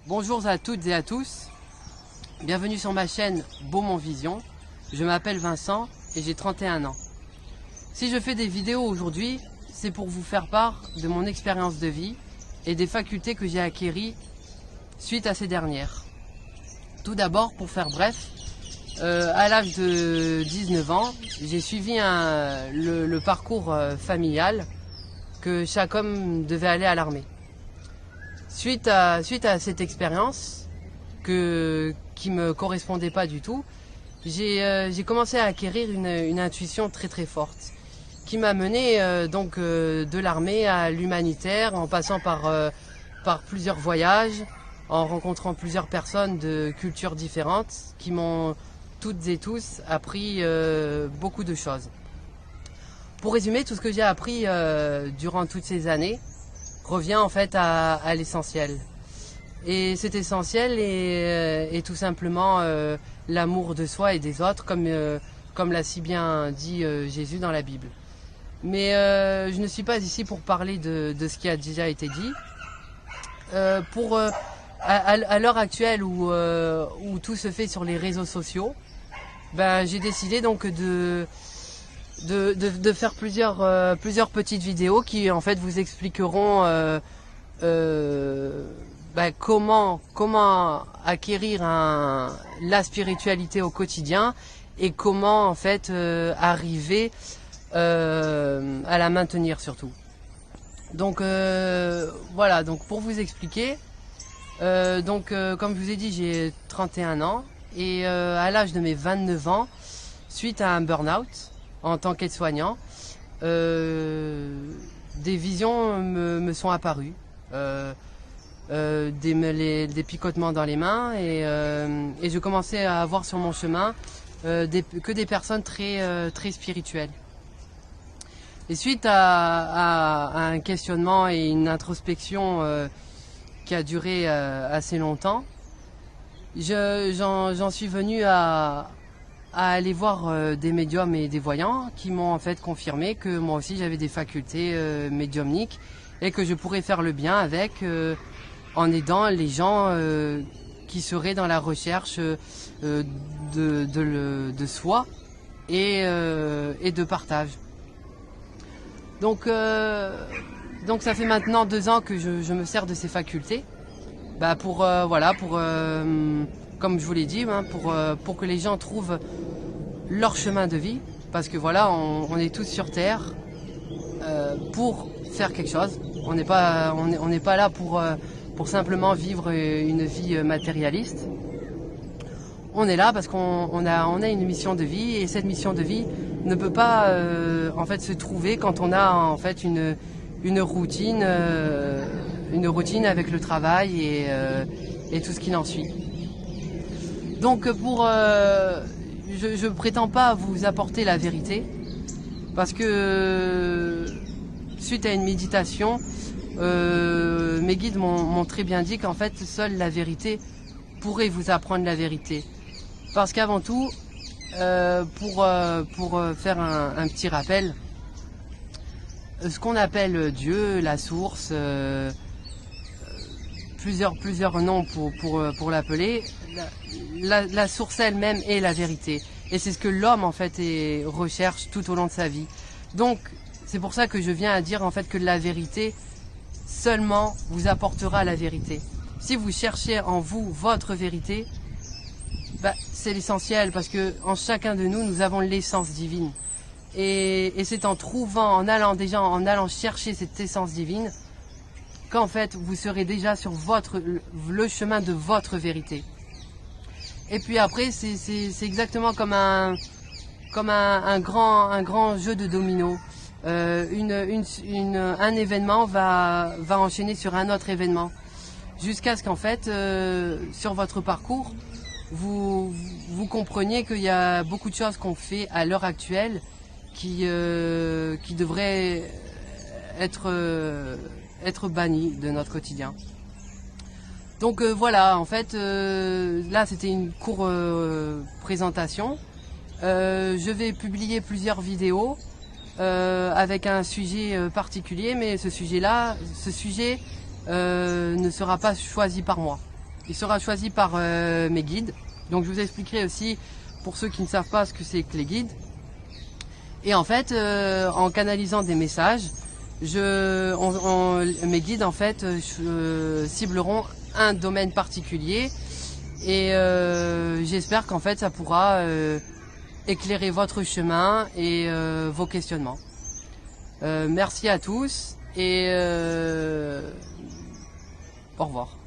Bonjour à toutes et à tous, bienvenue sur ma chaîne Beaumont Vision. Je m'appelle Vincent et j'ai 31 ans. Si je fais des vidéos aujourd'hui, c'est pour vous faire part de mon expérience de vie et des facultés que j'ai acquises suite à ces dernières. Tout d'abord, pour faire bref, à l'âge de 19 ans, j'ai suivi le parcours familial que chaque homme devait aller à l'armée. Suite à cette expérience qui me correspondait pas du tout, j'ai commencé à acquérir une intuition très forte qui m'a mené de l'armée à l'humanitaire en passant par plusieurs voyages, en rencontrant plusieurs personnes de cultures différentes qui m'ont toutes et tous appris beaucoup de choses. Pour résumer, tout ce que j'ai appris durant toutes ces années revient en fait à l'essentiel. Et cet essentiel est tout simplement l'amour de soi et des autres, comme l'a si bien dit Jésus dans la Bible. Mais je ne suis pas ici pour parler de ce qui a déjà été dit. À l'heure actuelle où tout se fait sur les réseaux sociaux, j'ai décidé donc de faire plusieurs petites vidéos qui en fait vous expliqueront comment acquérir la spiritualité au quotidien et comment en fait arriver à la maintenir surtout. Donc voilà, donc pour vous expliquer, comme je vous ai dit, j'ai 31 ans et à l'âge de mes 29 ans, suite à un burn-out en tant qu'aide-soignant, des visions me sont apparues, des picotements dans les mains et je commençais à avoir sur mon chemin que des personnes très spirituelles. Et suite à un questionnement et une introspection qui a duré assez longtemps, j'en suis venu à aller voir des médiums et des voyants qui m'ont en fait confirmé que moi aussi j'avais des facultés médiumniques et que je pourrais faire le bien avec en aidant les gens qui seraient dans la recherche de soi et de partage. Donc ça fait maintenant 2 ans que je me sers de ces facultés comme je vous l'ai dit, pour que les gens trouvent leur chemin de vie, parce que voilà, on est tous sur Terre pour faire quelque chose. On n'est pas là pour simplement vivre une vie matérialiste. On est là parce qu'on a une mission de vie et cette mission de vie ne peut pas en fait se trouver quand on a en fait une routine avec le travail et tout ce qui en suit. Donc je prétends pas vous apporter la vérité parce que suite à une méditation, mes guides m'ont très bien dit qu'en fait seule la vérité pourrait vous apprendre la vérité. Parce qu'avant tout, pour faire un petit rappel, ce qu'on appelle Dieu, la source, plusieurs noms pour l'appeler, la source elle-même est la vérité. Et c'est ce que l'homme en fait recherche tout au long de sa vie. Donc c'est pour ça que je viens à dire en fait que la vérité seulement vous apportera la vérité. Si vous cherchez en vous votre vérité, c'est l'essentiel parce que en chacun de nous avons l'essence divine. Et c'est en allant chercher cette essence divine qu'en fait vous serez déjà sur le chemin de votre vérité. Et puis après c'est exactement comme un grand jeu de domino. Un événement va enchaîner sur un autre événement jusqu'à ce qu'en fait sur votre parcours vous compreniez qu'il y a beaucoup de choses qu'on fait à l'heure actuelle qui devraient être bannies de notre quotidien. Donc voilà, en fait, là c'était une courte présentation. Je vais publier plusieurs vidéos avec un sujet particulier, mais ce sujet ne sera pas choisi par moi. il sera choisi par mes guides. Donc je vous expliquerai aussi pour ceux qui ne savent pas ce que c'est que les guides. Et en fait, en canalisant des messages, mes guides en fait cibleront un domaine particulier et j'espère qu'en fait ça pourra éclairer votre chemin et vos questionnements. Merci à tous et au revoir.